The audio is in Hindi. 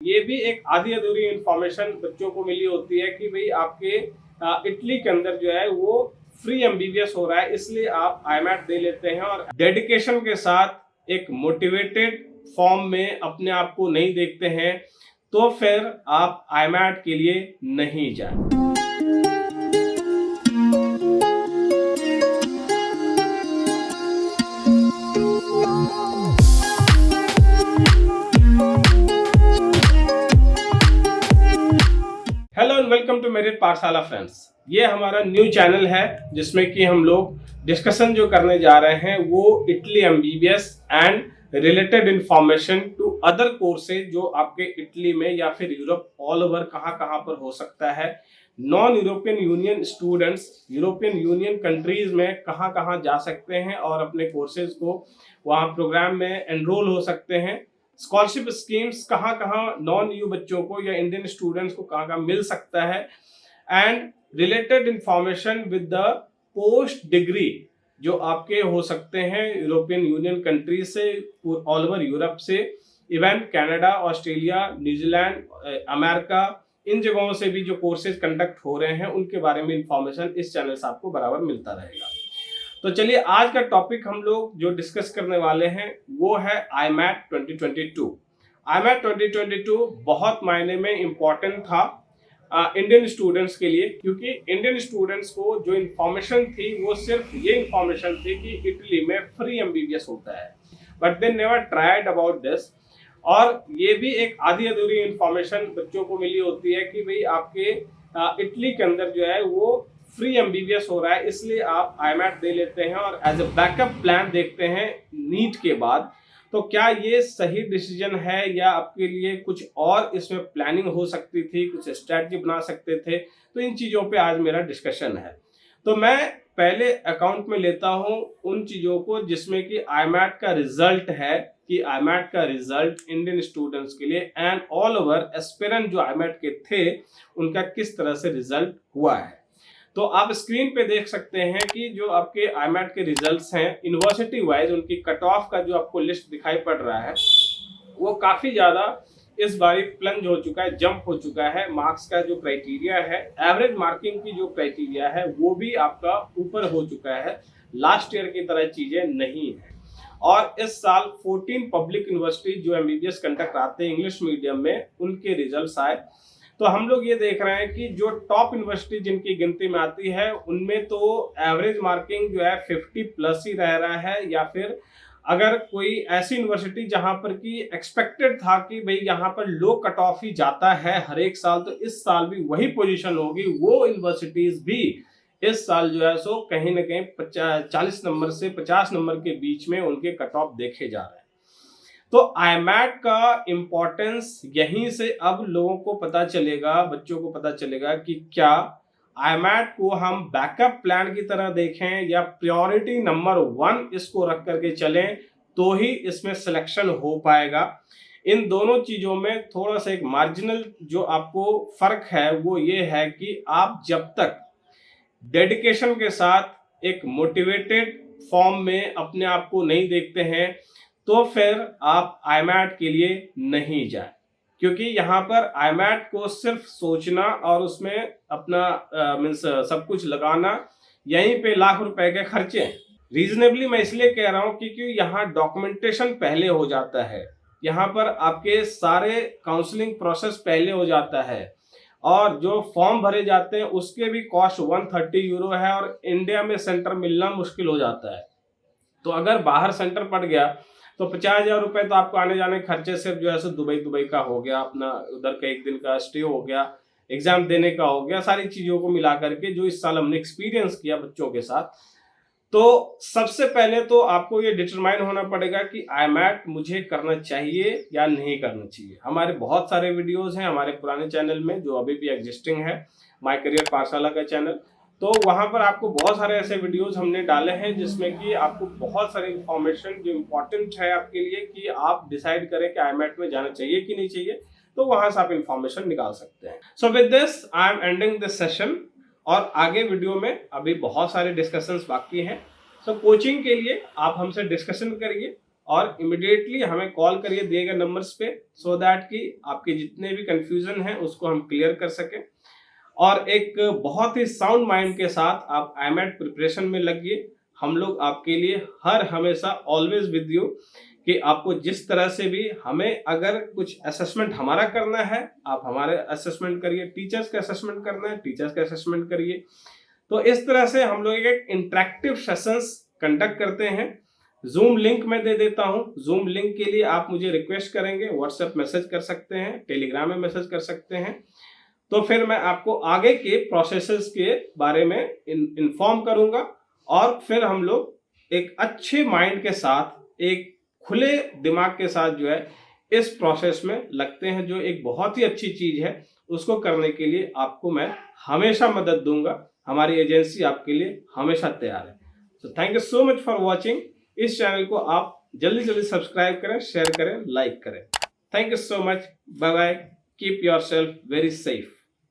ये भी एक आधी अधूरी इंफॉर्मेशन बच्चों को मिली होती है कि भाई आपके इटली के अंदर जो है वो फ्री एमबीबीएस हो रहा है, इसलिए आप आईमैट दे लेते हैं और डेडिकेशन के साथ एक मोटिवेटेड फॉर्म में अपने आप को नहीं देखते हैं, तो फिर आप आईमैट के लिए नहीं जाएं। Hello and welcome to merit Pathshala friends. ये हमारा न्यू चैनल है जिसमें कि हम लोग डिस्कशन जो करने जा रहे हैं वो Italy MBBS and related information to other courses जो आपके इटली में या फिर यूरोप ऑल ओवर कहाँ कहाँ पर हो सकता है। Non European union students European union countries में कहाँ कहाँ जा सकते हैं और अपने कोर्सेज को वहाँ प्रोग्राम में एनरोल हो सकते हैं। स्कॉलरशिप स्कीम्स कहाँ कहाँ नॉन यू बच्चों को या इंडियन स्टूडेंट्स को कहाँ कहाँ मिल सकता है, and related information with the post degree जो आपके हो सकते हैं यूरोपियन यूनियन कंट्री से, ऑल ओवर यूरोप से, even Canada, Australia, New Zealand, America, इन जगहों से भी जो कोर्सेज कंडक्ट हो रहे हैं उनके बारे में इंफॉर्मेशन इस चैनल से आपको बराबर मिलता रहेगा। तो चलिए आज का टॉपिक हम लोग जो डिस्कस करने वाले हैं वो है आईमैट 2022। आईमैट 2022 बहुत मायने में इम्पोर्टेंट था इंडियन स्टूडेंट्स के लिए, क्योंकि इंडियन स्टूडेंट्स को जो इन्फॉर्मेशन थी वो सिर्फ ये इन्फॉर्मेशन थी कि इटली में फ्री एमबीबीएस होता है, but they never tried about this. और ये भी एक आधी अधूरी इन्फॉर्मेशन बच्चों को मिली होती है कि भाई आपके इटली के अंदर जो है वो फ्री एमबीबीएस हो रहा है, इसलिए आप आईमैट दे लेते हैं और एज अ बैकअप प्लान देखते हैं नीट के बाद। तो क्या ये सही डिसीजन है या आपके लिए कुछ और इसमें प्लानिंग हो सकती थी, कुछ स्ट्रैटेजी बना सकते थे? तो इन चीज़ों पे आज मेरा डिस्कशन है। तो मैं पहले अकाउंट में लेता हूं उन चीज़ों को जिसमें कि आईमैट का रिजल्ट है, कि आईमैट का रिजल्ट इंडियन स्टूडेंट्स के लिए एंड ऑल ओवर एस्पिरेंट जो आईमैट के थे उनका किस तरह से रिजल्ट हुआ है। तो आप स्क्रीन पे देख सकते हैं कि जो आपके आईमैट के रिजल्ट्स हैं यूनिवर्सिटी वाइज, उनकी कट ऑफ का जो आपको लिस्ट दिखाई पड़ रहा है वो काफ़ी ज़्यादा इस बार प्लंज हो चुका है, जंप हो चुका है। मार्क्स का जो क्राइटेरिया है, एवरेज मार्किंग की जो क्राइटेरिया है वो भी आपका ऊपर हो चुका है। लास्ट ईयर की तरह चीज़ें नहीं है। और इस साल 14 पब्लिक यूनिवर्सिटी जो एमबीबीएस कंडक्ट आते हैं इंग्लिश मीडियम में, उनके रिजल्ट्स आए। तो हम लोग ये देख रहे हैं कि जो टॉप यूनिवर्सिटी जिनकी गिनती में आती है उनमें तो एवरेज मार्किंग जो है 50 प्लस ही रह रहा है, या फिर अगर कोई ऐसी यूनिवर्सिटी जहां पर कि एक्सपेक्टेड था कि भाई यहाँ पर लो कट ऑफ ही जाता है हर एक साल, तो इस साल भी वही पोजीशन होगी। वो यूनिवर्सिटीज भी इस साल जो है सो कहीं ना कहीं 40 नंबर से 50 नंबर के बीच में उनके कट ऑफ देखे जा रहे हैं। तो आईमैट का इम्पोर्टेंस यहीं से अब लोगों को पता चलेगा, बच्चों को पता चलेगा कि क्या आईमैट को हम बैकअप प्लान की तरह देखें या प्रायोरिटी नंबर 1 इसको रख करके चलें, तो ही इसमें सिलेक्शन हो पाएगा। इन दोनों चीज़ों में थोड़ा सा एक मार्जिनल जो आपको फर्क है वो ये है कि आप जब तक डेडिकेशन के साथ एक मोटिवेटेड फॉर्म में अपने आप को नहीं देखते हैं, तो फिर आप आईमैट के लिए नहीं जाए, क्योंकि यहाँ पर आईमैट को सिर्फ सोचना और उसमें अपना मीन्स सब कुछ लगाना, यहीं पे लाख रुपए के खर्चे हैं। रीजनेबली मैं इसलिए कह रहा हूँ क्योंकि यहाँ डॉक्यूमेंटेशन पहले हो जाता है, यहाँ पर आपके सारे काउंसलिंग प्रोसेस पहले हो जाता है, और जो फॉर्म भरे जाते हैं उसके भी कॉस्ट 130 यूरो है, और इंडिया में सेंटर मिलना मुश्किल हो जाता है। तो अगर बाहर सेंटर पड़ गया तो 50,000 रुपए तो आपको आने जाने खर्चे सिर्फ जो है सो दुबई का हो गया, अपना उधर का एक दिन का स्टे हो गया, एग्जाम देने का हो गया, सारी चीज़ों को मिला करके जो इस साल हमने एक्सपीरियंस किया बच्चों के साथ। तो सबसे पहले तो आपको ये डिटरमाइन होना पड़ेगा कि आईमैट मुझे करना चाहिए या नहीं करना चाहिए। हमारे बहुत सारे वीडियोज़ हैं हमारे पुराने चैनल में जो अभी भी एग्जिस्टिंग है, माई करियर पाठशाला का चैनल। तो वहाँ पर आपको बहुत सारे ऐसे वीडियोस हमने डाले हैं जिसमें कि आपको बहुत सारी इंफॉर्मेशन जो इम्पोर्टेंट है आपके लिए कि आप डिसाइड करें कि आईमैट में जाना चाहिए कि नहीं चाहिए, तो वहाँ से आप इंफॉर्मेशन निकाल सकते हैं। So with this I am ending this session, और आगे वीडियो में अभी बहुत सारे डिस्कशंस बाकी हैं। सो कोचिंग के लिए आप हमसे डिस्कशन करिए, और इमिडिएटली हमें कॉल करिए दिए गए नंबर्स पे, सो दैट कि आपके जितने भी कंफ्यूजन हैं उसको हम क्लियर कर सकें और एक बहुत ही साउंड माइंड के साथ आप IMAT प्रिपरेशन में लगिए। हम लोग आपके लिए हर हमेशा ऑलवेज विद यू, कि आपको जिस तरह से भी हमें अगर कुछ असेसमेंट हमारा करना है आप हमारे असेसमेंट करिए, टीचर्स का असेसमेंट करना है टीचर्स का असेसमेंट करिए। तो इस तरह से हम लोग एक इंटरेक्टिव सेशंस कंडक्ट करते हैं। जूम लिंक मैं दे देता हूं। जूम लिंक के लिए आप मुझे रिक्वेस्ट करेंगे, व्हाट्सएप मैसेज कर सकते हैं, टेलीग्राम में मैसेज कर सकते हैं, तो फिर मैं आपको आगे के प्रोसेसेस के बारे में इन्फॉर्म करूंगा और फिर हम लोग एक अच्छे माइंड के साथ, एक खुले दिमाग के साथ जो है इस प्रोसेस में लगते हैं, जो एक बहुत ही अच्छी चीज है। उसको करने के लिए आपको मैं हमेशा मदद दूंगा। हमारी एजेंसी आपके लिए हमेशा तैयार है। So thank you so much for watching. इस चैनल को आप जल्दी जल्दी सब्सक्राइब करें, शेयर करें, लाइक करें। Thank you so much. Bye bye. Keep yourself very safe.